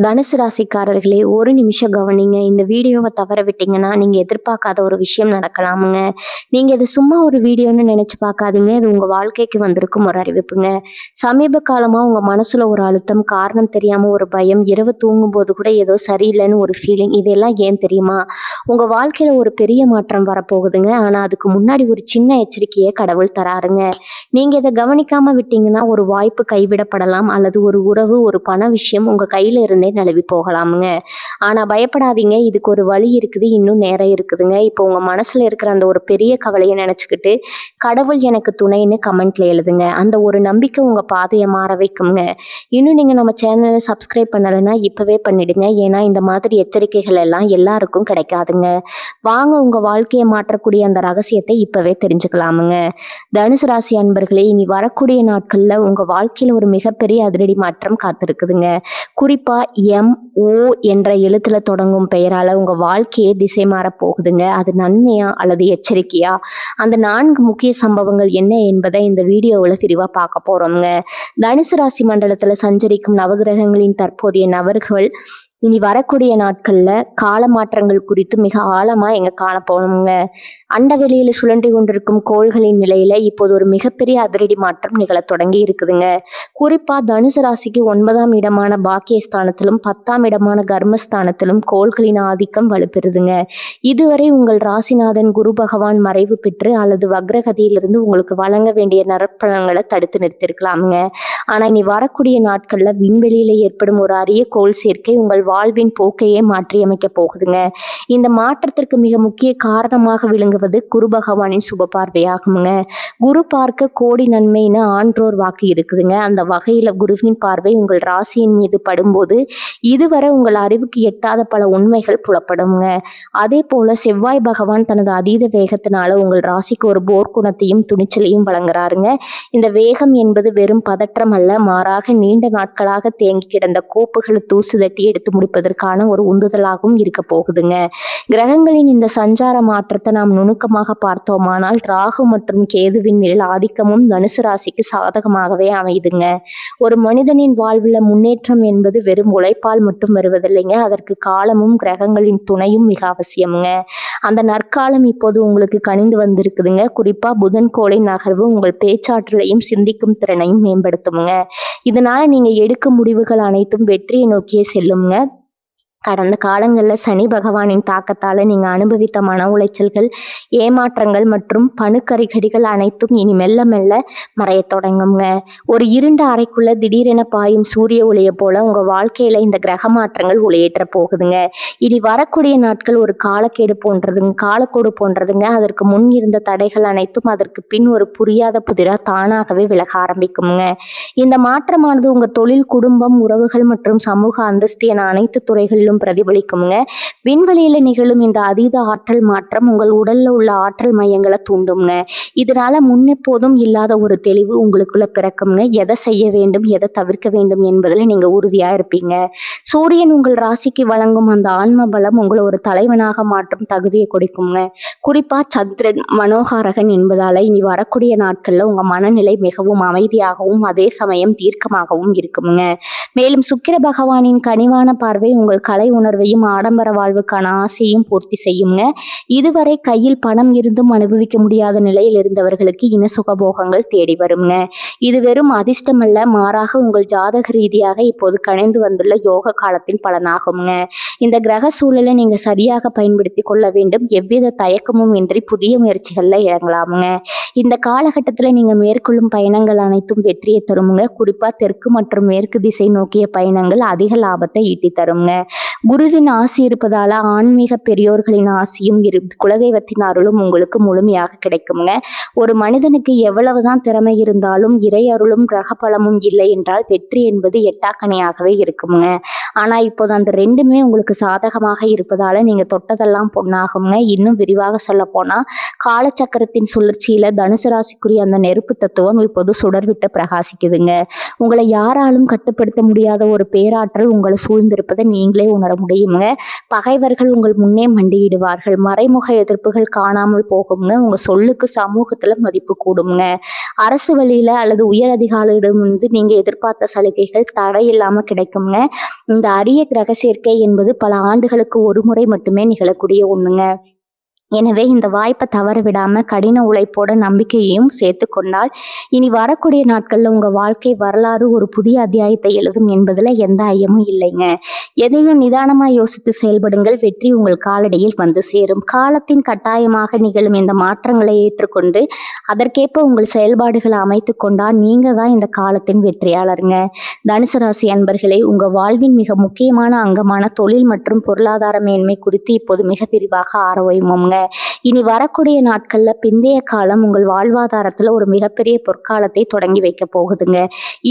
தனுசு ராசிக்காரர்களே, ஒரு நிமிஷம் கவனிங்க. இந்த வீடியோவை தவற விட்டீங்கன்னா நீங்க எதிர்பார்க்காத ஒரு விஷயம் நடக்கலாமுங்க. நீங்க இது சும்மா ஒரு வீடியோன்னு நினைச்சு பார்க்காதீங்க. இது உங்க வாழ்க்கைக்கு வந்திருக்கும் ஒரு அறிவிப்புங்க. சமீப காலமா உங்க மனசுல ஒரு அழுத்தம், காரணம் தெரியாம ஒரு பயம், இரவு தூங்கும்போது கூட ஏதோ சரியில்லைன்னு ஒரு ஃபீலிங். இதெல்லாம் ஏன் தெரியுமா? உங்க வாழ்க்கையில ஒரு பெரிய மாற்றம் வரப்போகுதுங்க. ஆனா அதுக்கு முன்னாடி ஒரு சின்ன எச்சரிக்கையை கடவுள் தராருங்க. நீங்க இதை கவனிக்காம விட்டீங்கன்னா ஒரு வாய்ப்பு கைவிடப்படலாம், அல்லது ஒரு உறவு, ஒரு பண விஷயம் உங்க கையில இருந்தே நழுவி போகலாமுங்க. ஆனா பயப்படாதீங்க, இதுக்கு ஒரு வழி இருக்குது, இன்னும் நேரம் இருக்குதுங்க. இப்போ உங்க மனசுல இருக்கிற அந்த ஒரு பெரிய கவலையை நினைச்சுக்கிட்டு கடவுள் எனக்கு துணைன்னு கமெண்ட்ல எழுதுங்க. அந்த ஒரு நம்பிக்கை உங்க பாதையை மாற வைக்குங்க. இன்னும் நீங்க நம்ம சேனலை சப்ஸ்கிரைப் பண்ணலைன்னா இப்பவே பண்ணிடுங்க. ஏன்னா இந்த மாதிரி எச்சரிக்கைகள் எல்லாம் எல்லாருக்கும் கிடைக்காதுங்க. வாங்க உங்க வாழ்க்கையை மாற்றக்கூடிய அந்த ரகசியத்தை இப்பவே தெரிஞ்சுக்கலாமுங்க. தனுசு ராசி அன்பர்களே, இனி வரக்கூடிய நாட்கள்ல உங்க வாழ்க்கையில ஒரு மிகப்பெரிய அதிரடி மாற்றம் காத்திருக்குதுங்க. குறிப்பா MO என்ற எழுத்துல தொடங்கும் பெயரால உங்க வாழ்க்கையே திசை மாற போகுதுங்க. அது நன்மையா அல்லது எச்சரிக்கையா? அந்த 4 முக்கிய சம்பவங்கள் என்ன என்பதை இந்த வீடியோவில் விரிவா பார்க்க போறோம்ங்க. தனுசு ராசி மண்டலத்துல சஞ்சரிக்கும் நவகிரகங்களின் தற்போதைய நபர்கள் இனி வரக்கூடிய நாட்கள்ல கால மாற்றங்கள் குறித்து மிக ஆழமா எங்க காண போனோம்ங்க. அண்டவெளியில சுழன்று கொண்டிருக்கும் கோள்களின் நிலையில இப்போது ஒரு மிகப்பெரிய அதிரடி மாற்றம் நிகழ தொடங்கி இருக்குதுங்க. குறிப்பா தனுசு ராசிக்கு 9ஆம் இடமான பாக்கியஸ்தானத்திலும் 10ஆம் இடமான கர்மஸ்தானத்திலும் கோள்களின் ஆதிக்கம் வலுப்பெறுதுங்க. இதுவரை உங்கள் ராசிநாதன் குரு பகவான் மறைவு பெற்று அல்லது வக்ரகதியிலிருந்து உங்களுக்கு வழங்க வேண்டிய நற்பலன்களை தடுத்து நிறுத்திருக்கலாமுங்க. ஆனா இனி வரக்கூடிய நாட்கள்ல விண்வெளியில ஏற்படும் ஒரு அரிய கோள் சேர்க்கை உங்கள் வாழ்வின் போக்கையே மாற்றியமைக்க போகுதுங்க. இந்த மாற்றத்திற்கு மிக முக்கிய காரணமாக விளங்குவது குரு பகவானின் சுப பார்வையாகுங்க. குரு பார்க்க கோடி நன்மைன்னு ஆன்றோர் வாக்கு இருக்குதுங்க. அந்த வகையில குருவின் பார்வை உங்கள் ராசியின் மீது படும்போது இதுவரை உங்கள் அறிவுக்கு எட்டாத பல உண்மைகள் புலப்படுங்க. அதே போல செவ்வாய் பகவான் தனது அதீத வேகத்தினால உங்கள் ராசிக்கு ஒரு போர்க்குணத்தையும் துணிச்சலையும் வழங்குறாருங்க. இந்த வேகம் என்பது வெறும் பதற்றம் அல்ல, மாறாக நீண்ட நாட்களாக தேங்கி கிடந்த கோப்புகளை தூசு தட்டி எடுத்து முடிப்பதற்கான ஒரு உந்துதலாகவும் இருக்க போகுதுங்க. கிரகங்களின் இந்த சஞ்சார மாற்றத்தை நாம் நுணுக்கமாக பார்த்தோமானால் ராகு மற்றும் கேதுவின் நிழல் ஆதிக்கமும் தனுசு ராசிக்கு சாதகமாகவே அமையுதுங்க. ஒரு மனிதனின் வாழ்வில் முன்னேற்றம் என்பது வெறும் உழைப்பால் மட்டும் வருவதில்லைங்க. அதற்கு காலமும் கிரகங்களின் துணையும் மிக அவசியமுங்க. அந்த நற்காலம் இப்போது உங்களுக்கு கனிந்து வந்திருக்குதுங்க. குறிப்பா புதன் கோளின் நகர்வு உங்கள் பேச்சாற்றலையும் சிந்திக்கும் திறனையும் மேம்படுத்துமுங்க. இதனால நீங்க எடுக்கும் முடிவுகள் அனைத்தும் வெற்றியை நோக்கியே செல்லுங்க. கடந்த காலங்களில் சனி பகவானின் தாக்கத்தால் நீங்கள் அனுபவித்த மன உளைச்சல்கள், ஏமாற்றங்கள் மற்றும் பணுக்கரிகடிகள் அனைத்தும் இனி மெல்ல மெல்ல மறைய தொடங்குங்க. ஒரு இருண்ட அறைக்குள்ள திடீரென பாயும் சூரிய ஒளியை போல உங்கள் வாழ்க்கையில் இந்த கிரக மாற்றங்கள் ஒளியேற்ற போகுதுங்க. இனி வரக்கூடிய நாட்கள் ஒரு காலக்கோடு போன்றதுங்க. அதற்கு முன் இருந்த தடைகள் அனைத்தும் அதற்கு பின் ஒரு புரியாத புதிரா தானாகவே விலக ஆரம்பிக்குங்க. இந்த மாற்றமானது உங்கள் தொழில், குடும்பம், உறவுகள் மற்றும் சமூக அந்தஸ்து என அனைத்து துறைகளிலும் பிரதிபலிக்குங்க. விண்வெளியில நிகழும் இந்த அதீத ஆற்றல் மாற்றம் உங்கள் உடல்ல உள்ள ஆற்றல் மையங்களை தூண்டுங்க. இதனால முன்னெப்போதும் இல்லாத ஒரு தெளிவு உங்களுக்குள்ள பிறக்குங்க. எதை செய்ய வேண்டும், எதை தவிர்க்க வேண்டும் என்பதில் நீங்க உறுதியா இருப்பீங்க. சூரியன் உங்கள் ராசிக்கு வழங்கும் அந்த ஆன்ம பலம் உங்களை ஒரு தலைவனாக மாற்றும் தகுதியை கொடுக்குங்க. குறிப்பா சந்திரன் மனோகாரகன் என்பதால இனி வரக்கூடிய நாட்கள்ல உங்க மனநிலை மிகவும் அமைதியாகவும் அதே சமயம் தீர்க்கமாகவும் இருக்குங்க. மேலும் சுக்கிர பகவானின் கனிவான பார்வை உங்கள் கலை உணர்வையும் ஆடம்பர வாழ்வுக்கான ஆசையும் பூர்த்தி செய்யுங்க. இதுவரை கையில் பணம் இருந்தும் அனுபவிக்க முடியாத நிலையில் இருந்தவர்களுக்கு இன சுகபோகங்கள் தேடி வருங்க. இது வெறும் அதிர்ஷ்டம் அல்ல, மாறாக உங்கள் ஜாதக ரீதியாக இப்போது கணிந்து வந்துள்ள யோக காலத்தின் பலனாகுங்க. இந்த கிரக சூழலை நீங்க சரியாக பயன்படுத்தி கொள்ள வேண்டும். எவ்வித தயக்கமும் இன்றி புதிய முயற்சிகள்ல இறங்கலாமுங்க. இந்த காலகட்டத்துல நீங்க மேற்கொள்ளும் பயணங்கள் அனைத்தும் வெற்றியை தருமுங்க. குறிப்பா தெற்கு மற்றும் மேற்கு திசை நோக்கிய பயணங்கள் அதிக லாபத்தை ஈட்டி தருங்க. குருவின் ஆசி இருப்பதால ஆன்மீக பெரியோர்களின் ஆசியும் குலதெய்வத்தின் அருளும் உங்களுக்கு முழுமையாக கிடைக்குங்க. ஒரு மனிதனுக்கு எவ்வளவுதான் திறமை இருந்தாலும் இறை அருளும் கிரக பலமும் இல்லை என்றால் வெற்றி என்பது எட்டாக்கணியாகவே இருக்குங்க. ஆனா இப்போது அந்த ரெண்டுமே உங்களுக்கு சாதகமாக இருப்பதால நீங்க தொட்டதெல்லாம் பொண்ணாகுங்க. இன்னும் விரிவாக சொல்ல போனா காலச்சக்கரத்தின் சுழற்சியில தனுசு ராசிக்குரிய அந்த நெருப்பு தத்துவம் இப்போது சுடர்விட்டு பிரகாசிக்குதுங்க. உங்களை யாராலும் கட்டுப்படுத்த முடியாத ஒரு பேராற்றல் உங்களை சூழ்ந்திருப்பதை நீங்களே உணர முடியுங்க. பகைவர்கள் உங்கள் முன்னே மண்டியிடுவார்கள். மறைமுக எதிர்ப்புகள் காணாமல் போகுங்க. உங்க சொல்லுக்கு சமூகத்துல மதிப்பு கூடுங்க. அரசு வழியில அல்லது உயர் அதிகாரியிடம் நீங்க எதிர்பார்த்த சலுகைகள் தடையில்லாம கிடைக்குங்க. இந்த இந்த அரிய கிரக சேர்க்கை என்பது பல ஆண்டுகளுக்கு ஒரு முறை மட்டுமே நிகழக்கூடிய ஒண்ணுங்க. எனவே இந்த வாய்ப்பை தவற விடாம கடின உழைப்போட நம்பிக்கையையும் சேர்த்து கொண்டால் இனி வரக்கூடிய நாட்கள்ல உங்க வாழ்க்கை வரலாறு ஒரு புதிய அத்தியாயத்தை எழுதும் என்பதுல எந்த ஐயமும் இல்லைங்க. எதையும் நிதானமா யோசித்து செயல்படுங்கள். வெற்றி உங்கள் காலடியில் வந்து சேரும். காலத்தின் கட்டாயமாக நிகழும் இந்த மாற்றங்களை ஏற்றுக்கொண்டு அதற்கேற்ப உங்கள் செயல்பாடுகளை அமைத்து கொண்டால் நீங்க தான் இந்த காலத்தின் வெற்றியாளருங்க. தனுசு ராசி அன்பர்களே, உங்க வாழ்வின் மிக முக்கியமான அங்கமான தொழில் மற்றும் பொருளாதார மேன்மை குறித்து இப்போது மிக விரிவாக ஆராய்வோம்ங்க. இனி வரக்கூடிய நாட்கள்ல பிந்தைய காலம் உங்கள் வாழ்வாதாரத்துல ஒரு மிகப்பெரிய பொற்காலத்தை தொடங்கி வைக்க போகுதுங்க.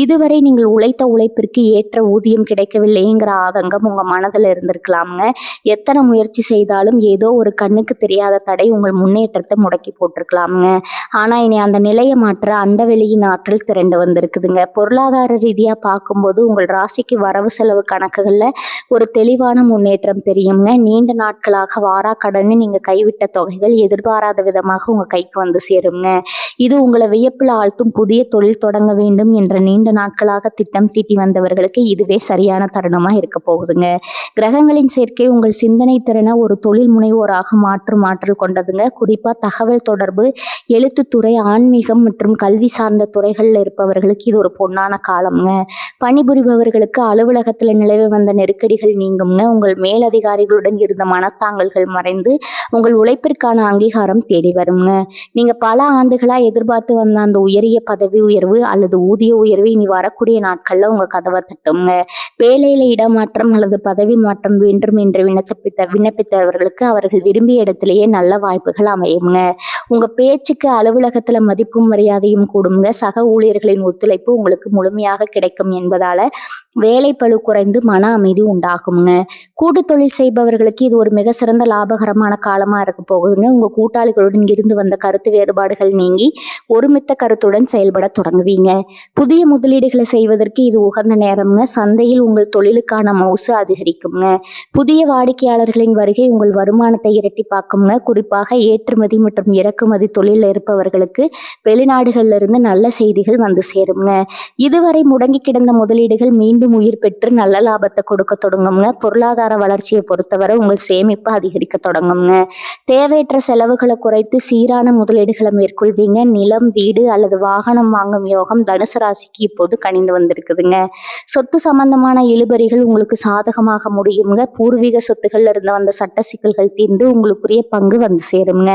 இதுவரை நீங்கள் உழைத்த உழைப்பிற்கு ஏற்ற ஊதியம் கிடைக்கவில்லைங்கிற ஆதங்கம் உங்க மனதில் இருந்திருக்கலாமுங்க. எத்தனை முயற்சி செய்தாலும் ஏதோ ஒரு கண்ணுக்கு தெரியாத தடை உங்கள் முன்னேற்றத்தை முடக்கி போட்டிருக்கலாமுங்க. ஆனா இனி அந்த நிலையை மாற்ற அண்டவெளியின் ஆற்றல் திரண்டு வந்திருக்குதுங்க. பொருளாதார ரீதியா பார்க்கும்போது உங்கள் ராசிக்கு வரவு செலவு கணக்குகள்ல ஒரு தெளிவான முன்னேற்றம் தெரியுங்க. நீண்ட நாட்களாக வாரா கடன்னு நீங்க கைவிட்ட தொகைகள் எதிர்பாராத விதமாக உங்க கைக்கு வந்து சேருங்க. இது உங்களை வியப்புல ஆழ்த்தும். புதிய தொழில் தொடங்க வேண்டும் என்ற நீண்ட நாட்களாக திட்டம் தீட்டி வந்தவர்களுக்கு இதுவே சரியான தருணமா இருக்க போகுதுங்க. கிரகங்களின் சேர்க்கை உங்கள் சிந்தனை திறனை ஒரு தொழில் முனைவோராக மாற்றும் ஆற்றல் கொண்டதுங்க. குறிப்பா தகவல் தொடர்பு, எழுத்துத்துறை, ஆன்மீகம் மற்றும் கல்வி சார்ந்த துறைகள்ல இருப்பவர்களுக்கு இது ஒரு பொன்னான காலம்ங்க. பணிபுரிபவர்களுக்கு அலுவலகத்துல நிலவி வந்த நெருக்கடிகள் நீங்குங்க. உங்கள் மேலதிகாரிகளுடன் இருந்த மனத்தாங்கல்கள் மறைந்து உங்கள் உழைப்பிற்கான அங்கீகாரம் தேடி வருங்க. நீங்க பல ஆண்டுகளா எதிர்பார்த்து வந்த அந்த உயரிய பதவி உயர்வு அல்லது ஊதிய உயர்வு இனி வரக்கூடிய நாட்கள்ல உங்க கதவை தட்டுங்க. வேலையில இடமாற்றம் அல்லது பதவி மாற்றம் வேண்டும் என்று விண்ணப்பித்தவர்களுக்கு அவர்கள் விரும்பிய இடத்திலேயே நல்ல வாய்ப்புகள் அமையுங்க. உங்க பேச்சுக்கு அலுவலகத்துல மதிப்பும் மரியாதையும் கூடுங்க. சக ஊழியர்களின் ஒத்துழைப்பு உங்களுக்கு முழுமையாக கிடைக்கும் என்பதால வேலை பளு குறைந்து மன அமைதி உண்டாகுங்க. கூட்டு தொழில் செய்பவர்களுக்கு இது ஒரு மிக சிறந்த லாபகரமான காலமா இருக்க போகுதுங்க. உங்க கூட்டாளிகளுடன் இருந்து வந்த கருத்து வேறுபாடுகள் நீங்கி ஒருமித்த கருத்துடன் செயல்பட தொடங்குவீங்க. புதிய முதலீடுகளை செய்வதற்கு இது உகந்த நேரம்ங்க. சந்தையில் உங்கள் தொழிலுக்கான மவுசு அதிகரிக்குங்க. புதிய வாடிக்கையாளர்களின் வருகை உங்கள் வருமானத்தை இரட்டிப்பாக்குங்க. குறிப்பாக ஏற்றுமதி மற்றும் இறக்குமதி தொழிலில் இருப்பவர்களுக்கு வெளிநாடுகள்ல இருந்து நல்ல செய்திகள் வந்து சேருங்க. இதுவரை முடங்கி கிடந்த முதலீடுகள் மீண்டும் உயிர் பெற்று நல்ல லாபத்தை கொடுக்க தொடங்குங்க. பொருளாதார வளர்ச்சியை பொறுத்தவரை உங்கள் சேமிப்பு அதிகரிக்க தொடங்குங்க. தேவையற்ற செலவுகளை குறைத்து சீரான முதலீடுகளை மேற்கொள்வீங்க. நிலம், வீடு அல்லது வாகனம் வாங்கும் யோகம் தனுசு ராசிக்கு இப்போது கனிந்து வந்திருக்குதுங்க. சொத்து சம்பந்தமான இழுபறிகள் உங்களுக்கு சாதகமாக முடியுங்க. பூர்வீக சொத்துக்கள்ல இருந்து வந்த சட்ட சிக்கல்கள் தீர்ந்து உங்களுக்குரிய பங்கு வந்து சேருங்க.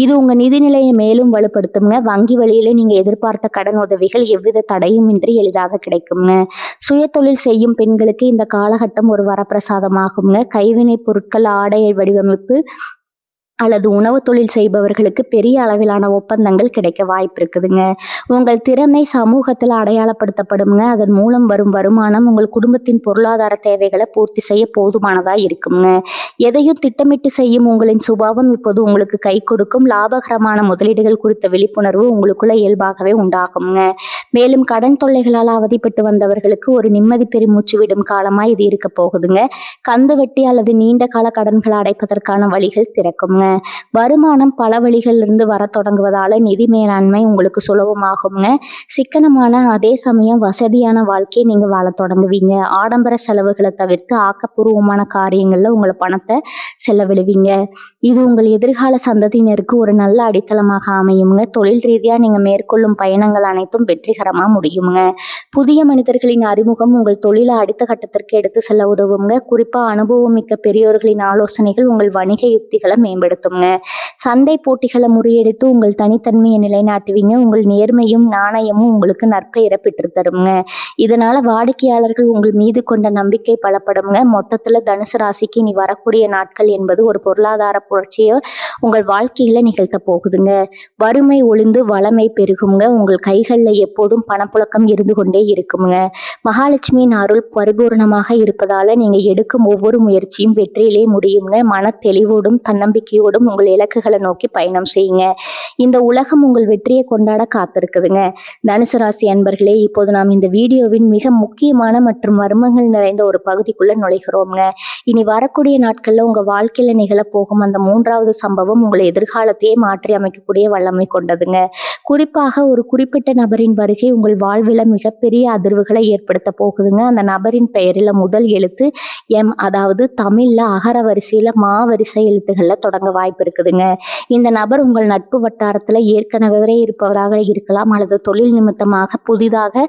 இது உங்க நிதிநிலையை மேலும் வலுப்படுத்துங்க. வங்கி வழியில நீங்க எதிர்பார்த்த கடன் உதவிகள் எவ்வித தடையும் இன்றி எளிதாக கிடைக்குங்க. சுய தொழில் செய்யும் பெண்களுக்கு இந்த காலகட்டம் ஒரு வரப்பிரசாதமாகுங்க. கைவினை பொருட்கள், ஆடை வடிவமைப்பு அல்லது உணவு தொழில் செய்பவர்களுக்கு பெரிய அளவிலான ஒப்பந்தங்கள் கிடைக்க வாய்ப்பு இருக்குதுங்க. உங்கள் திறமை சமூகத்தில் அடையாளப்படுத்தப்படுங்க. அதன் மூலம் வரும் வருமானம் உங்கள் குடும்பத்தின் பொருளாதார தேவைகளை பூர்த்தி செய்ய போதுமானதா இருக்குங்க. எதையும் திட்டமிட்டு செய்யும் உங்களின் சுபாவம் இப்போது உங்களுக்கு கை கொடுக்கும். லாபகரமான முதலீடுகள் குறித்த விழிப்புணர்வு உங்களுக்குள்ள இயல்பாகவே உண்டாகுங்க. மேலும் கடன் தொல்லைகளால் அவதிப்பட்டு வந்தவர்களுக்கு ஒரு நிம்மதி பெருமூச்சு விடும் காலமா இது இருக்க போகுதுங்க. கந்து வட்டி அல்லது நீண்ட கால கடன்களை அடைப்பதற்கான வழிகள் திறக்குங்க. வருமானம் பல வழிகளிலிருந்து வர தொடங்குவதால நிதி மேலாண்மை உங்களுக்கு சுலபமாகுங்க. சிக்கனமான அதே சமயம் வசதியான வாழ்க்கையை நீங்க வாழ தொடங்குவீங்க. ஆடம்பர செலவுகளை தவிர்த்து ஆக்கப்பூர்வமான காரியங்கள்ல உங்களை பணத்தை செலவிடுவீங்க. இது உங்கள் எதிர்கால சந்ததியினருக்கு ஒரு நல்ல அடித்தளமாக அமையுங்க. தொழில் ரீதியா நீங்க மேற்கொள்ளும் பயணங்கள் அனைத்தும் வெற்றிகரமா முடியுங்க. புதிய மனிதர்களின் அறிமுகம் உங்கள் தொழிலை அடுத்த கட்டத்திற்கு எடுத்து செல்ல உதவுங்க. குறிப்பா அனுபவம் மிக்க பெரியோர்களின் ஆலோசனைகள் உங்கள் வணிக யுக்திகளை மேம்படுத்துங்க. சந்தை போட்டிகளை முறியடித்து உங்கள் தனித்தன்மையை நிலைநாட்டுவீங்க. உங்கள் நேர்மையும் நாணயமும் உங்களுக்கு நற்பெயரை பெற்று தருங்க. இதனால வாடிக்கையாளர்கள் உங்கள் மீது கொண்ட நம்பிக்கை பலப்படுங்க. மொத்தத்துல தனுசு ராசிக்கு இனி வரக்கூடிய நாட்கள் என்பது ஒரு பொருளாதார புரட்சியை உங்கள் வாழ்க்கையில நிகழ்த்த போகுதுங்க. வறுமை ஒளிந்து வளமை பெருகுங்க. உங்கள் கைகள்ல எப்போதும் பணப்புழக்கம் இருந்து கொண்டே இருக்குங்க. மகாலட்சுமியின் அருள் பரிபூர்ணமாக இருப்பதால நீங்க எடுக்கும் ஒவ்வொரு முயற்சியும் வெற்றியிலே முடியுங்க. மன தெளிவோடும் தன்னம்பிக்கையோடும் உங்கள் இலக்குகளை நோக்கி பயணம் செய்யுங்க. இந்த உலகம் உங்கள் வெற்றியை கொண்டாட காத்திருக்குதுங்க. தனுசு ராசி அன்பர்களே, இப்போது நாம் இந்த வீடியோவின் மிக முக்கியமான மற்றும் மர்மங்கள் நிறைந்த ஒரு பகுதிக்குள்ள நுழைகிறோம்ங்க. இனி வரக்கூடிய நாட்கள்ல உங்க வாழ்க்கையில நிகழப்போகும் அந்த மூன்றாவது சம்பவம் உங்களை எதிர்காலத்தையே மாற்றி அமைக்கக்கூடிய வல்லமை கொண்டதுங்க. குறிப்பாக ஒரு குறிப்பிட்ட நபரின் வருகை உங்கள் வாழ்வில் மிகப்பெரிய அதிர்வுகளை ஏற்படுத்த போகுதுங்க. அந்த நபரின் பெயரில் முதல் எழுத்து எம், அதாவது தமிழில் அகர வரிசையில் மா வரிசை எழுத்துக்களில் தொடங்க வாய்ப்பு இருக்குதுங்க. இந்த நபர் உங்கள் நட்பு வட்டாரத்தில் ஏற்கனவே இருப்பவராக இருக்கலாம், அல்லது தொழில் நிமித்தமாக புதிதாக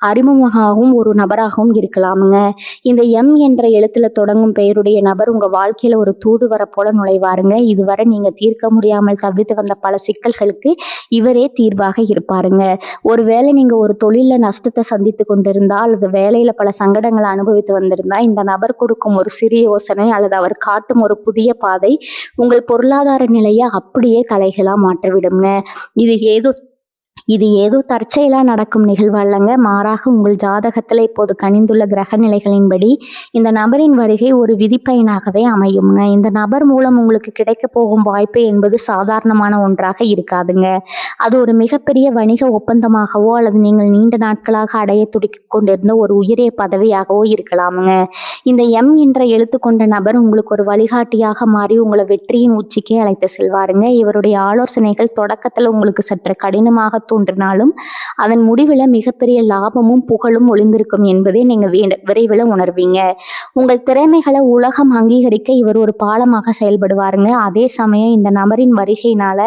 அறிமுகமாகவும் ஒரு நபராகவும் இருக்கலாமுங்க. இந்த எம் என்ற எழுத்துல தொடங்கும் பெயருடைய நபர் உங்க வாழ்க்கையில ஒரு தூதுவரை போல நுழைவாருங்க. இதுவரை நீங்க தீர்க்க முடியாமல் தவித்து வந்த பல சிக்கல்களுக்கு இவரே தீர்வாக இருப்பாருங்க. ஒருவேளை நீங்க ஒரு தொழில நஷ்டத்தை சந்தித்து கொண்டிருந்தா, அல்லது வேலையில பல சங்கடங்களை அனுபவித்து வந்திருந்தா, இந்த நபர் கொடுக்கும் ஒரு சிறிய யோசனை அல்லது அவர் காட்டும் ஒரு புதிய பாதை உங்கள் பொருளாதார நிலையை அப்படியே தலைகளா மாற்றிவிடுங்க. இது ஏதோ தற்செயலா நடக்கும் நிகழ்வு அல்லங்க. மாறாக உங்கள் ஜாதகத்துல இப்போது கனிந்துள்ள கிரக நிலைகளின்படி இந்த நபரின் வருகை ஒரு விதிப்பயனாகவே அமையுங்க. இந்த நபர் மூலம் உங்களுக்கு கிடைக்க போகும் வாய்ப்பு என்பது சாதாரணமான ஒன்றாக இருக்காதுங்க. அது ஒரு மிகப்பெரிய வணிக ஒப்பந்தமாகவோ அல்லது நீங்கள் நீண்ட நாட்களாக அடைய துடித்துக் கொண்டிருந்த ஒரு உயரிய பதவியாகவோ இருக்கலாமுங்க. இந்த எம் என்ற எழுத்து கொண்ட நபர் உங்களுக்கு ஒரு வழிகாட்டியாக மாறி உங்களை வெற்றியின் உச்சிக்கே அழைத்து செல்வாருங்க. இவருடைய ஆலோசனைகள் தொடக்கத்துல உங்களுக்கு சற்று கடினமாக தோன்றினாலும் அதன் முடிவில் மிகப்பெரிய லாபமும் புகழும் ஒளிந்திருக்கும் என்பதை நீங்க விரைவில் உணர்வீங்க. உங்கள் திறமைகளை உலகம் அங்கீகரிக்க இவர் ஒரு பாலமாக செயல்படுவாருங்க. அதே சமயம் இந்த நபரின் வருகையினால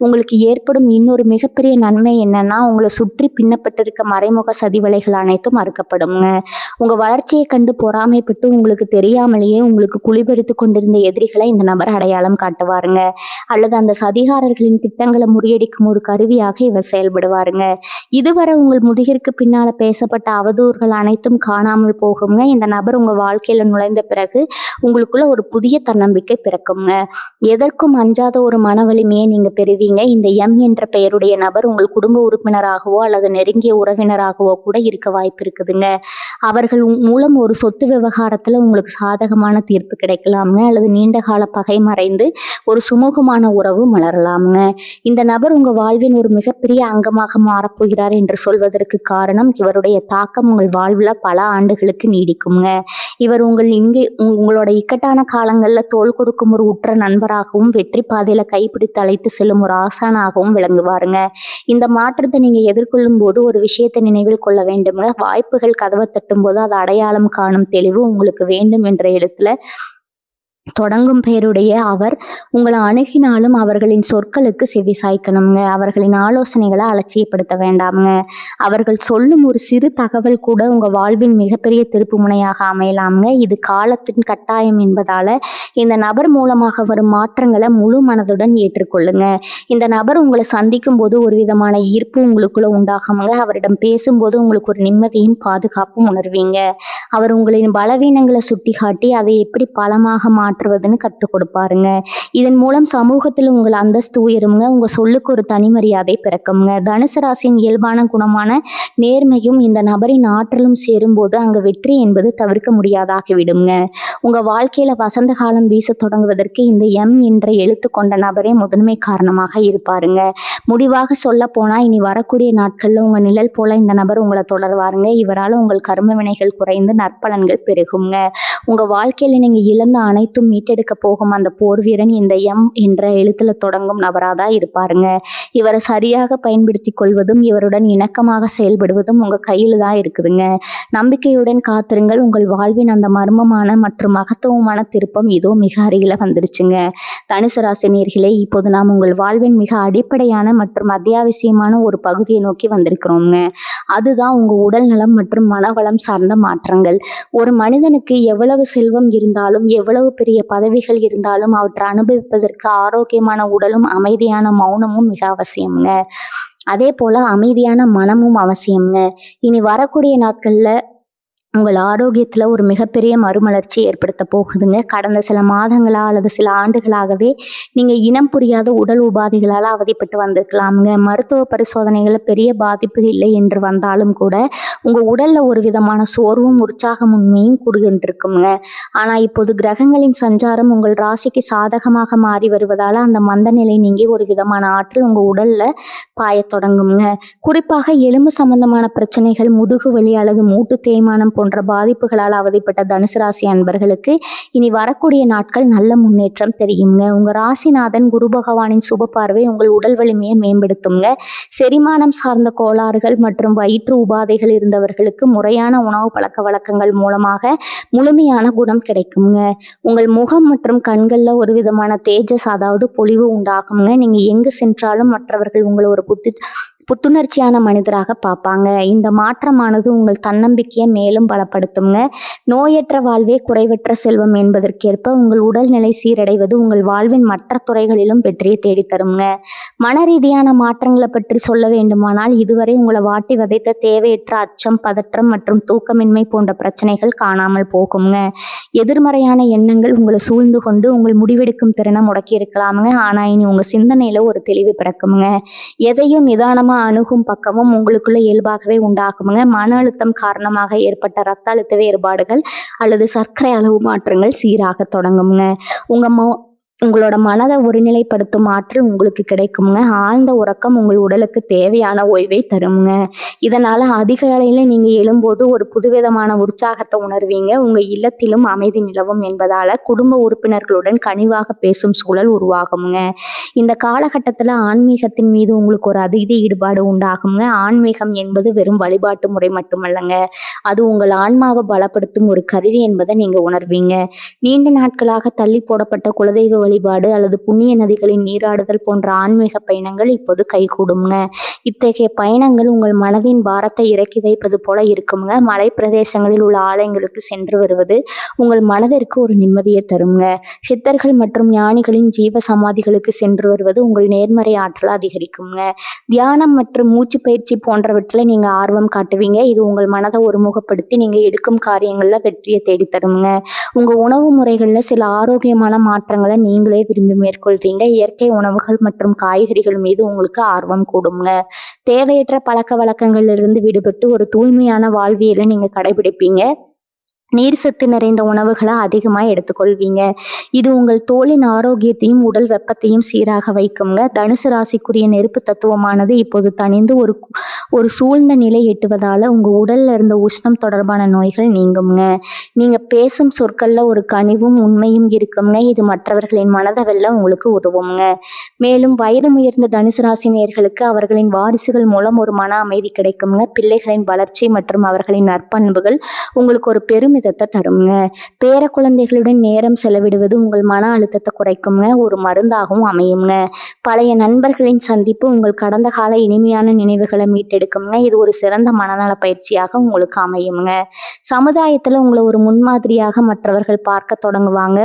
உங்களுக்கு ஏற்படும் இன்னொரு மிகப்பெரிய நன்மை என்னன்னா, உங்களை சுற்றி பின்னப்பட்டிருக்க மறைமுக சதிவலைகள் அனைத்தும் மறுக்கப்படுங்க. உங்க வளர்ச்சியை கண்டு பொறாமைப்பட்டு உங்களுக்கு தெரியாமலேயே உங்களுக்கு குளிபெருத்து கொண்டிருந்த எதிரிகளை இந்த நபர் அடையாளம் காட்டுவாருங்க. அல்லது அந்த சதிகாரர்களின் திட்டங்களை முறியடிக்கும் ஒரு கருவியாக இவர் செயல்படுவாருங்க. இதுவரை உங்கள் முதுகிற்கு பின்னால பேசப்பட்ட அவதூறுகள் அனைத்தும் காணாமல் போகுங்க. இந்த நபர் உங்க வாழ்க்கையில நுழைந்த பிறகு உங்களுக்குள்ள ஒரு புதிய தன்னம்பிக்கை பிறக்குங்க. எதற்கும் அஞ்சாத ஒரு மன வலிமையை நீங்க பெறுவீங்க. இந்த எம் என்ற பெயருடைய நபர் உங்கள் குடும்ப உறுப்பினராகவோ அல்லது நெருங்கிய உறவினராகவோ கூட இருக்க வாய்ப்பு இருக்குதுங்க. அவர்கள் மூலம் ஒரு சொத்து விவகாரத்துல உங்களுக்கு சாதகமான தீர்ப்பு கிடைக்கலாமுங்க, அல்லது நீண்ட கால பகை மறைந்து ஒரு சுமூகமான உறவு மலரலாமுங்க. இந்த நபர் உங்க வாழ்வின் ஒரு மிகப்பெரிய அங்கமாக மாறப்போகிறார் என்று சொல்வதற்கு காரணம், இவருடைய தாக்கம் உங்கள் வாழ்வில் பல ஆண்டுகளுக்கு நீடிக்குங்க. இவர் உங்களோட இக்கட்டான காலங்கள்ல தோள் கொடுக்கும் ஒரு உற்ற நண்பராகவும் வெற்றி பாதையில கைப்பிடித்து அழைத்து செல்லும் ஒரு ஆசானாகவும் விளங்குவாருங்க. இந்த மாற்றத்தை நீங்க எதிர்கொள்ளும் போது ஒரு விஷயத்தை நினைவில் கொள்ள வேண்டுங்க. வாய்ப்புகள் கதவை தட்டும் போது அது அடையாளம் காணும் தெளிவு உங்களுக்கு வேண்டும் என்ற இடத்துல தொடங்கும் பெயருடைய அவர் உங்களை அணுகினாலும் அவர்களின் சொற்களுக்கு செவி சாய்க்கணுங்க. அவர்களின் ஆலோசனைகளை அலட்சியப்படுத்த வேண்டாமுங்க. அவர்கள் சொல்லும் ஒரு சிறு தகவல் கூட உங்க வாழ்வின் மிகப்பெரிய திருப்பு முனையாக அமையலாமுங்க. இது காலத்தின் கட்டாயம் என்பதால இந்த நபர் மூலமாக வரும் மாற்றங்களை முழு மனதுடன் ஏற்றுக்கொள்ளுங்க. இந்த நபர் உங்களை சந்திக்கும் போது ஒரு விதமான ஈர்ப்பு உங்களுக்குள்ள உண்டாகுங்க. அவரிடம் பேசும்போது உங்களுக்கு ஒரு நிம்மதியும் பாதுகாப்பும் உணர்வீங்க. அவர் உங்களின் பலவீனங்களை சுட்டி காட்டி அதை எப்படி பலமாக மாற்றுவதுன்னு கற்றுக் கொடுப்பாருங்க. இதன் மூலம் சமூகத்தில் உங்கள் அந்தஸ்து உயருங்க. உங்க சொல்லுக்கு ஒரு தனி மரியாதை பிறக்குங்க. தனுசு ராசியின் இயல்பான குணமான நேர்மையும் இந்த நபரின் ஆற்றலும் சேரும்போது அங்க வெற்றி என்பது தவிர்க்க முடியாதாகிவிடுங்க. உங்க வாழ்க்கையில வசந்த காலம் வீச தொடங்குவதற்கு இந்த எம் என்ற எழுத்து கொண்ட நபரே முதன்மை காரணமாக இருப்பாருங்க. முடிவாக சொல்ல போனா இனி வரக்கூடிய நாட்கள்ல உங்க நிழல் போல இந்த நபர் உங்களை தொடர்வாருங்க. இவரால் உங்கள் கர்ம வினைகள் குறைந்து நற்பலன்கள் பெருகுங்க. உங்க வாழ்க்கையில நீங்க இழந்த அனைத்தும் மீட்டெடுக்க போகும் அந்த போர் வீரன் இந்த எம் என்ற எழுத்துல தொடங்கும் நபராதான் இருப்பாருங்க. இவரை சரியாக பயன்படுத்தி கொள்வதும் இவருடன் இணக்கமாக செயல்படுவதும் உங்க கையில தான் இருக்குதுங்க. நம்பிக்கையுடன் காத்திருங்கள். உங்கள் வாழ்வின் அந்த மர்மமான மற்றும் மகத்துவமான திருப்பம் இதோ மிக அருகில வந்துருச்சுங்க. தனுசு ராசி நேயர்களே, இப்போது நாம் உங்கள் வாழ்வின் மிக அடிப்படையான மற்றும் அத்தியாவசியமான ஒரு பகுதியை நோக்கி வந்திருக்கிறோங்க. அதுதான் உங்க உடல் நலம் மற்றும் மனவளம் சார்ந்த மாற்றங்கள். ஒரு மனிதனுக்கு எவ்வளவு செல்வம் இருந்தாலும் எவ்வளவு பெரிய பதவிகள் இருந்தாலும் அவற்றை அனுபவிப்பதற்கு ஆரோக்கியமான உடலும் அமைதியான மௌனமும் மிக அவசியம்ங்க. அதே போல அமைதியான மனமும் அவசியம்ங்க. இனி வரக்கூடிய நாட்கள்ல உங்கள் ஆரோக்கியத்துல ஒரு மிகப்பெரிய மறுமலர்ச்சி ஏற்படுத்த போகுதுங்க. கடந்த சில மாதங்களா அல்லது சில ஆண்டுகளாகவே நீங்க இனம் புரியாத உடல் உபாதைகளால் அவதிப்பட்டு வந்திருக்கலாமுங்க. மருத்துவ பரிசோதனைகள் பெரிய பாதிப்பு இல்லை என்று வந்தாலும் கூட உங்க உடல்ல ஒரு விதமான சோர்வும் உற்சாகமின்மையும் கூடுகின்றிருக்குங்க. ஆனா இப்போது கிரகங்களின் சஞ்சாரம் உங்கள் ராசிக்கு சாதகமாக மாறி வருவதால அந்த மந்த நிலை நீங்கி ஒரு விதமான ஆற்றல் உங்க உடல்ல பாய தொடங்குங்க. குறிப்பாக எலும்பு சம்பந்தமான பிரச்சனைகள், முதுகு வலி அல்லது மூட்டு தேய்மானம் போன்ற போன்ற பாதிப்புகளால் அவதிப்பட்ட தனுசு ராசி அன்பர்களுக்கு இனி வரக்கூடிய நாட்கள் நல்ல முன்னேற்றம் தெரியுங்க. உங்க ராசிநாதன் குரு பகவானின் சுப பார்வை உங்கள் உடல் வலிமையை மேம்படுத்துங்க. செரிமானம் சார்ந்த கோளாறுகள் மற்றும் வயிற்று உபாதைகள் இருந்தவர்களுக்கு முறையான உணவு பழக்க வழக்கங்கள் மூலமாக முழுமையான குணம் கிடைக்குங்க. உங்கள் முகம் மற்றும் கண்கள்ல ஒரு விதமான தேஜஸ், அதாவது பொலிவு உண்டாகுங்க. நீங்க எங்கு சென்றாலும் மற்றவர்கள் உங்களை ஒரு புத்துணர்ச்சியான மனிதராக பார்ப்பாங்க. இந்த மாற்றமானது உங்கள் தன்னம்பிக்கையை மேலும் பலப்படுத்துங்க. நோயற்ற வாழ்வே குறைவற்ற செல்வம் என்பதற்கேற்ப உங்கள் உடல்நிலை சீரடைவது உங்கள் வாழ்வின் மற்ற துறைகளிலும் வெற்றியை தேடித்தருங்க. மன ரீதியான மாற்றங்களை பற்றி சொல்ல வேண்டுமானால், இதுவரை உங்களை வாட்டி வதைத்த தேவையற்ற அச்சம், பதற்றம் மற்றும் தூக்கமின்மை போன்ற பிரச்சனைகள் காணாமல் போகுங்க. எதிர்மறையான எண்ணங்கள் உங்களை சூழ்ந்து கொண்டு உங்கள் முடிவெடுக்கும் திறனை முடக்கி இருக்கலாமுங்க. ஆனா இனி உங்க சிந்தனையில ஒரு தெளிவு பிறக்குங்க. எதையும் நிதானமா அணுகும் பக்கமும் உங்களுக்குள்ள இயல்பாகவே உண்டாகுங்க. மன அழுத்தம் காரணமாக ஏற்பட்ட இரத்த அழுத்த வேறுபாடுகள் அல்லது சர்க்கரை அளவு மாற்றங்கள் சீராக தொடங்குங்க. உங்களோட மனதை ஒருநிலைப்படுத்தும் ஆற்றல் உங்களுக்கு கிடைக்குங்க. ஆழ்ந்த உறக்கம் உங்கள் உடலுக்கு தேவையான ஓய்வை தருங்க. இதனால அதிகாலையில நீங்க எழும்போது ஒரு புதுவிதமான உற்சாகத்தை உணர்வீங்க. உங்க இல்லத்திலும் அமைதி நிலவும் என்பதால குடும்ப உறுப்பினர்களுடன் கனிவாக பேசும் சூழல் உருவாகுங்க. இந்த காலகட்டத்துல ஆன்மீகத்தின் மீது உங்களுக்கு ஒரு அதீத ஈடுபாடு உண்டாகுங்க. ஆன்மீகம் என்பது வெறும் வழிபாட்டு முறை மட்டுமல்லங்க, அது உங்கள் ஆன்மாவை பலப்படுத்தும் ஒரு கருவி என்பதை நீங்க உணர்வீங்க. நீண்ட நாட்களாக தள்ளி போடப்பட்ட குலதெய்வ வழிபாடு அல்லது புண்ணிய நதிகளின் நீராடுதல் போன்ற ஆன்மீக பயணங்கள் இப்போது கைகூடுங்க. இத்தகைய பயணங்கள் உங்கள் மனதின் பாரத்தை இறக்கி வைப்பது போல இருக்குங்க. மலை பிரதேசங்களில் உள்ள ஆலயங்களுக்கு சென்று வருவது உங்கள் மனதிற்கு ஒரு நிம்மதியை தருங்க. சித்தர்கள் மற்றும் ஞானிகளின் ஜீவ சமாதிகளுக்கு சென்று வருவது உங்கள் நேர்மறை ஆற்றலை அதிகரிக்குங்க. தியானம் மற்றும் மூச்சு பயிற்சி போன்றவற்றில் நீங்க ஆர்வம் காட்டுவீங்க. இது உங்கள் மனதை ஒருமுகப்படுத்தி நீங்க எடுக்கும் காரியங்கள்ல வெற்றியை தேடித்தருங்க. உங்க உணவு முறைகள்ல சில ஆரோக்கியமான மாற்றங்களை நீங்களே விரும்பி மேற்கொள்வீங்க. இயற்கை உணவுகள் மற்றும் காய்கறிகள் மீது உங்களுக்கு ஆர்வம் கூடுங்க. தேவையற்ற பழக்க வழக்கங்களிலிருந்து விடுபட்டு ஒரு தூய்மையான வாழ்வியலை நீங்க கடைபிடிப்பீங்க. நீர் சத்து நிறைந்த உணவுகளை அதிகமாக எடுத்துக்கொள்வீங்க. இது உங்கள் தோலின் ஆரோக்கியத்தையும் உடல் வெப்பத்தையும் சீராக வைக்குங்க. தனுசு ராசிக்குரிய நெருப்பு தத்துவமானது இப்போது தணிந்து ஒரு சூழ்ந்த நிலை எட்டுவதால உங்க உடல்ல இருந்த உஷ்ணம் தொடர்பான நோய்கள் நீங்குங்க. நீங்க பேசும் சொற்கள்ல ஒரு கனிவும் உண்மையும் இருக்குங்க. இது மற்றவர்களின் மனதை வெல்ல உங்களுக்கு உதவுங்க. மேலும் வயது உயர்ந்த தனுசு ராசி நேயர்களுக்கு அவர்களின் வாரிசுகள் மூலம் ஒரு மன அமைதி கிடைக்குங்க. பிள்ளைகளின் வளர்ச்சி மற்றும் அவர்களின் நற்பண்புகள் உங்களுக்கு ஒரு பெருமிதத்தை தருங்க. பேர குழந்தைகளுடன் நேரம் செலவிடுவது உங்கள் மன அழுத்தத்தை குறைக்குங்க, ஒரு மருந்தாகவும் அமையுங்க. பழைய நண்பர்களின் சந்திப்பு உங்கள் கடந்த கால இனிமையான நினைவுகளை மீட்டெடுக்குங்க. இது ஒரு சிறந்த மனநல பயிற்சியாக உங்களுக்கு அமையுங்க. சமுதாயத்துல உங்களை ஒரு முன்மாதிரியாக மற்றவர்கள் பார்க்க தொடங்குவாங்க.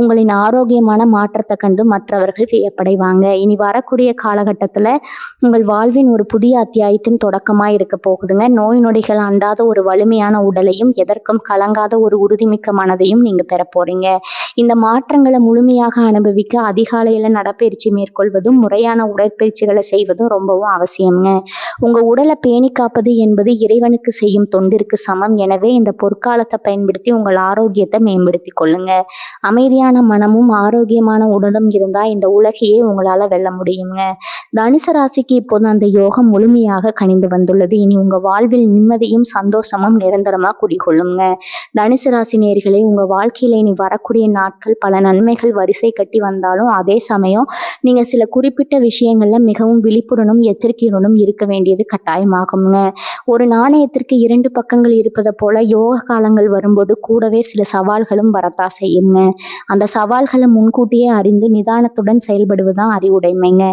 உங்களின் ஆரோக்கியமான மாற்றத்தை கண்டு மற்றவர்கள் வியப்படைவாங்க. இனி வரக்கூடிய காலகட்டத்துல உங்கள் வாழ்வின் ஒரு புதிய அத்தியாயத்தின் தொடக்கமா இருக்க போகுதுங்க. நோய் நொடிகள் அண்டாத ஒரு வலிமையான உடலையும் எதற்கும் கலங்காத ஒரு உறுதிமிக்க மனதையும் நீங்க பெற போறீங்க. இந்த மாற்றங்களை முழுமையாக அனுபவிக்க அதிகாலையில நடப்பயிற்சி மேற்கொள்வதும் முறையான உடற்பயிற்சிகளை செய்வதும் ரொம்பவும் அவசியம்ங்க. உங்க உடலை பேணி காப்பது என்பது இறைவனுக்கு செய்யும் தொண்டிற்கு சமம். எனவே இந்த பொற்காலத்தை பயன்படுத்தி உங்கள் ஆரோக்கியத்தை மேம்படுத்தி கொள்ளுங்க. அமைதியான மனமும் ஆரோக்கியமான உடலும் இருந்தா இந்த உலகையே உங்களால வெல்ல முடியுங்க. தனுசு ராசிக்கு இப்போது அந்த யோகம் முழுமையாக கனிந்து வந்துள்ளது. இனி உங்க வாழ்வில் நிம்மதியும் சந்தோஷமும் நிரந்தரமா குடிகொள்ளுங்க. தனுசு ராசி நேயர்களே, உங்க வாழ்க்கையில இனி வரக்கூடிய நாட்கள் பல நன்மைகள் வரிசை கட்டி வந்தாலும் அதே சமயம் நீங்க சில குறிப்பிட்ட விஷயங்கள்ல மிகவும் விழிப்புடனும் எச்சரிக்கையுடனும் இருக்க வேண்டியது கட்டாயமாகுங்க. ஒரு நாணயத்திற்கு 2 பக்கங்கள் இருப்பதை போல யோக காலங்கள் வரும்போது கூடவே சில சவால்களும் வரத்தா செய்யுங்க. அந்த சவால்களை முன்கூட்டியே அறிந்து நிதானத்துடன் செயல்படுவதுதான் அறிவுடைமைங்க.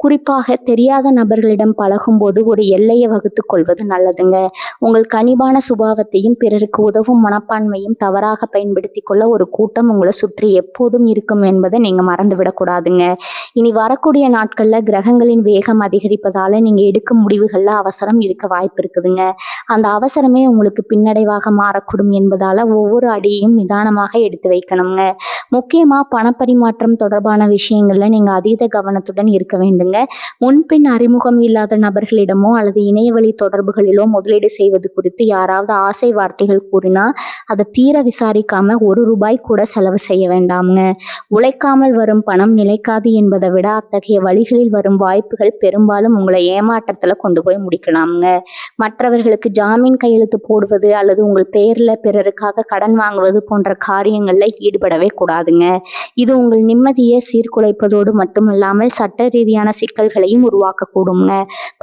குறிப்பாக தெரியாத நபர்களிடம் பழகும் போது ஒரு எல்லையை வகுத்து கொள்வது நல்லதுங்க. உங்கள் கனிவான சுபாவத்தையும் பிறருக்கு உதவும் மனப்பான்மையும் தவறாக பயன்படுத்தி கொள்ள ஒரு கூட்டம் உங்களை சுற்றி எப்போதும் இருக்கும் என்பதை நீங்க மறந்துவிடக்கூடாதுங்க. இனி வரக்கூடிய நாட்கள்ல கிரகங்களின் வேகம் அதிகரிப்பதால நீங்க எடுக்கும் முடிவுகள்ல அவசரம் இருக்க வாய்ப்பு இருக்குதுங்க. அந்த அவசரமே உங்களுக்கு பின்னடைவாக மாறக்கூடும் என்பதால ஒவ்வொரு அடியையும் நிதானமாக எடுத்து வைக்கணுங்க. முக்கியமா பணப்பரிமாற்றம் தொடர்பான விஷயங்கள்ல நீங்க அதீத கவனத்துடன் இருக்க வேண்டுங்க. முன்பின் அறிமுகம் இல்லாத நபர்களிடமோ அல்லது இணையவழி தொடர்புகளிலோ முதலீடு செய்வது குறித்து யாராவது ஆசை வார்த்தைகள் கூறினா அதை தீர விசாரிக்காம 1 ரூபாய் கூட செலவு செய்ய வேண்டாமுங்க. உழைக்காமல் வரும் பணம் நிலைக்காது என்பதை விட அத்தகைய வழிகளில் வரும் வாய்ப்புகள் பெரும்பாலும் உங்களை ஏமாற்றத்துல கொண்டு போய் முடிக்கலாமுங்க. மற்றவர்களுக்கு ஜாமீன் கையெழுத்து போடுவது அல்லது உங்கள் பெயர்ல பிறருக்காக கடன் வாங்குவது போன்ற காரியங்கள்ல ஈடுபடவே கூடாதுங்க. இது உங்கள் நிம்மதியை சீர்குலைப்பதோடு மட்டுமில்லாமல் சட்ட ரீதியான சிக்கல்களையும் உருவாக்கக்கூடுங்க.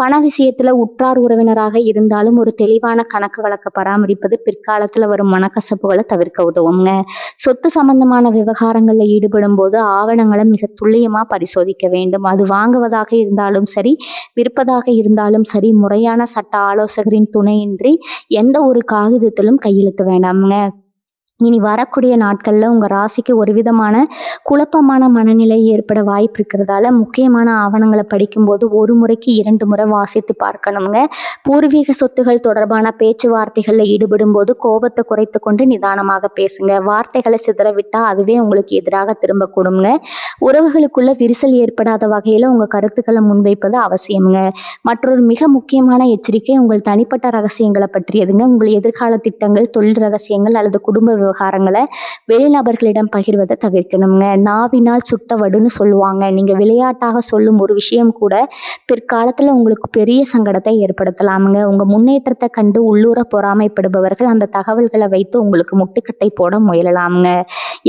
பண விஷயத்துல உற்றார் உறவினராக இருந்தாலும் ஒரு தெளிவான கணக்கு வழக்க பராமரிப்பது பிற்காலத்துல வரும் மனக்கசப்புகளை தவிர்க்க உதவுங்க. சொத்து சம்பந்தமான விவகாரங்கள்ல ஈடுபடும் போது ஆவணங்களை மிக துல்லியமா பரிசோதிக்க வேண்டும். அது வாங்குவதாக இருந்தாலும் சரி, விற்பதாக இருந்தாலும் சரி, முறையான சட்ட ஆலோசகரின் துணையின்றி எந்த ஒரு காகிதத்திலும் கையெழுத்து வேண்டாமுங்க. இனி வரக்கூடிய நாட்கள்ல உங்க ராசிக்கு ஒரு விதமான குழப்பமான மனநிலை ஏற்பட வாய்ப்பு இருக்கிறதால முக்கியமான ஆவணங்களை படிக்கும்போது ஒரு முறைக்கு 2 முறை வாசித்து பார்க்கணுங்க. பூர்வீக சொத்துகள் தொடர்பான பேச்சுவார்த்தைகள்ல ஈடுபடும் போது கோபத்தை குறைத்து கொண்டு நிதானமாக பேசுங்க. வார்த்தைகளை சிதறவிட்டா அதுவே உங்களுக்கு எதிராக திரும்பக்கூடுங்க. உறவுகளுக்குள்ள விரிசல் ஏற்படாத வகையில உங்க கருத்துக்களை முன்வைப்பது அவசியம்ங்க. மற்றொரு மிக முக்கியமான எச்சரிக்கை உங்கள் தனிப்பட்ட ரகசியங்களை பற்றியதுங்க. உங்கள் எதிர்கால திட்டங்கள், தொழில் ரகசியங்கள் அல்லது குடும்ப விவகாரங்களை வெளிநபர்களிடம் பகிர்வதை தவிர்க்கணுங்க. நாவினால் சுட்ட வடுன்னு சொல்லுவாங்க. நீங்க விளையாட்டாக சொல்லும் ஒரு விஷயம் கூட பிற்காலத்துல உங்களுக்கு பெரிய சங்கடத்தை ஏற்படுத்தலாமுங்க. உங்க முன்னேற்றத்தை கண்டு உள்ளூர பொறாமைப்படுபவர்கள் அந்த தகவல்களை வைத்து உங்களுக்கு முட்டுக்கட்டை போட முயலலாமுங்க.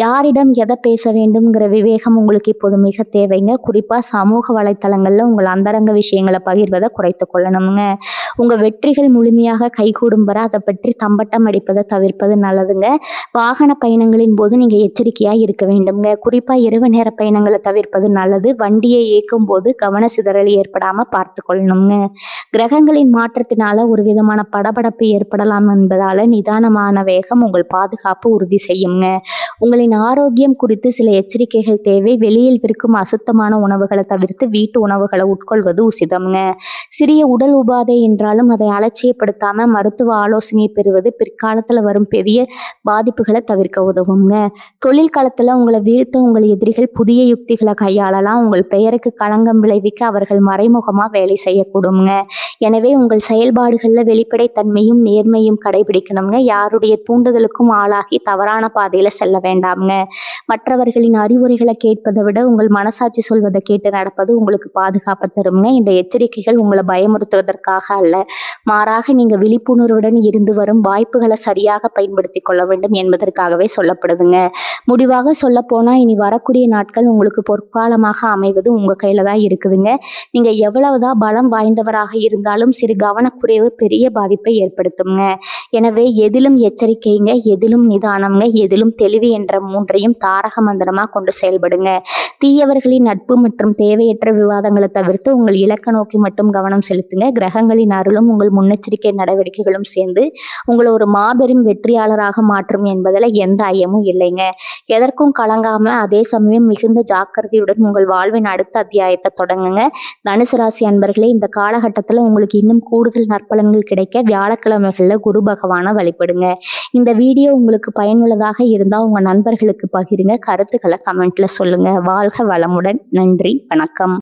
யாரிடம் எதை பேச வேண்டும்ங்கிற விவேகம் உங்களுக்கு இப்போது மிக தேவைங்க. குறிப்பா சமூக வலைத்தளங்கள்ல உங்கள் அந்தரங்க விஷயங்களை பகிர்வதை குறைத்து கொள்ளணுங்க. உங்க வெற்றிகள் முழுமையாக கைகூடும் வரை அதை பற்றி தம்பட்டம் அடிப்பதை தவிர்ப்பது நல்லதுங்க. வாகன பயணங்களின் போது நீங்க எச்சரிக்கையா இருக்க வேண்டும்ங்க. குறிப்பா இரவு நேர பயணங்களை தவிர்ப்பது நல்லது. வண்டியை இயக்கும் போது கவன சிதறல் ஏற்படாம பார்த்து கொள்ளணுங்க. கிரகங்களின் மாற்றத்தினால ஒரு விதமான படபடப்பு ஏற்படலாம் என்பதால நிதானமான வேகம் உங்கள் பாதுகாப்பு உறுதி செய்யுங்க. உங்களின் ஆரோக்கியம் குறித்து சில எச்சரிக்கைகள் தேவை. வெளியில் விற்கும் அசுத்தமான உணவுகளை தவிர்த்து வீட்டு உணவுகளை உட்கொள்வது உசிதம்ங்க. சிறிய உடல் உபாதை என்றாலும் அதை அலட்சியப்படுத்தாம மருத்துவ ஆலோசனை பெறுவது பிற்காலத்துல வரும் பெரிய பாதிப்புகளை தவிர்க்க உதவுங்க. தொழில் களத்துல உங்களை வீழ்த்த உங்கள் எதிரிகள் புதிய யுக்திகளை கையாளலாம். உங்கள் பெயருக்கு களங்கம் விளைவிக்க அவர்கள் மறைமுகமா வேலை செய்யக்கூடுங்க. எனவே உங்கள் செயல்பாடுகள்ல வெளிப்படைத்தன்மையும் நேர்மையும் கடைபிடிக்கணுங்க. யாருடைய தூண்டுதலுக்கும் ஆளாகி தவறான பாதையில செல்ல வேண்டாமுங்க. மற்றவர்களின் அறிவுரைகளை கேட்பதை விட உங்கள் மனசாட்சி சொல்வதை கேட்டு நடப்பது உங்களுக்கு பாதுகாப்பு தருங்க. இந்த எச்சரிக்கைகள் உங்களை பயமுறுத்துவதற்காக அல்ல, மாறாக நீங்க விழிப்புணர்வுடன் இருந்து வரும் வாய்ப்புகளை சரியாக பயன்படுத்தி கொள்ள வேண்டும் என்பதற்காகவே சொல்லப்படுதுங்க. முடிவாக சொல்ல போனா இனி வரக்கூடிய நாட்கள் உங்களுக்கு பொற்காலமாக அமைவது உங்க கையில தான் இருக்குதுங்க. நீங்க எவ்வளவுதான் பலம் வாய்ந்தவராக இருந்தாலும் சிறு கவனக்குறைவு பெரிய பாதிப்பை ஏற்படுத்துங்க. எனவே எதிலும் எச்சரிக்கைங்க, எதிலும் நிதானம்ங்க, எதிலும் தெளிவு என்ற 3ஐயும் தாரக மந்திரமா கொண்டு செயல்படுங்க. தீயவர்களின் நட்பு மற்றும் தேவையற்ற விவாதங்களை தவிர்த்து உங்கள் இலக்க நோக்கி மட்டும் கவனம் செலுத்துங்க. கிரகங்களின் அருளும் உங்கள் முன்னெச்சரிக்கை நடவடிக்கைகளும் சேர்ந்து உங்களை ஒரு மாபெரும் வெற்றியாளராக மாற்றும் என்பதில் எந்த ஐயமும் இல்லைங்க. எதற்கும் கலங்காம அதே சமயம் மிகுந்த ஜாக்கிரதையுடன் உங்கள் வாழ்வின் அடுத்த அத்தியாயத்தை தொடங்குங்க. தனுசு ராசி அன்பர்களே, இந்த காலகட்டத்தில் உங்களுக்கு இன்னும் கூடுதல் நற்பலன்கள் கிடைக்க வியாழக்கிழமைகளில் குரு பகவானை வழிபடுங்க. இந்த வீடியோ உங்களுக்கு பயனுள்ளதாக இருந்தால் உங்கள் நண்பர்களுக்கு பகிருங்க. கருத்துக்களை கமெண்ட்ல சொல்லுங்க. வாழ்க வளமுடன். நன்றி, வணக்கம்.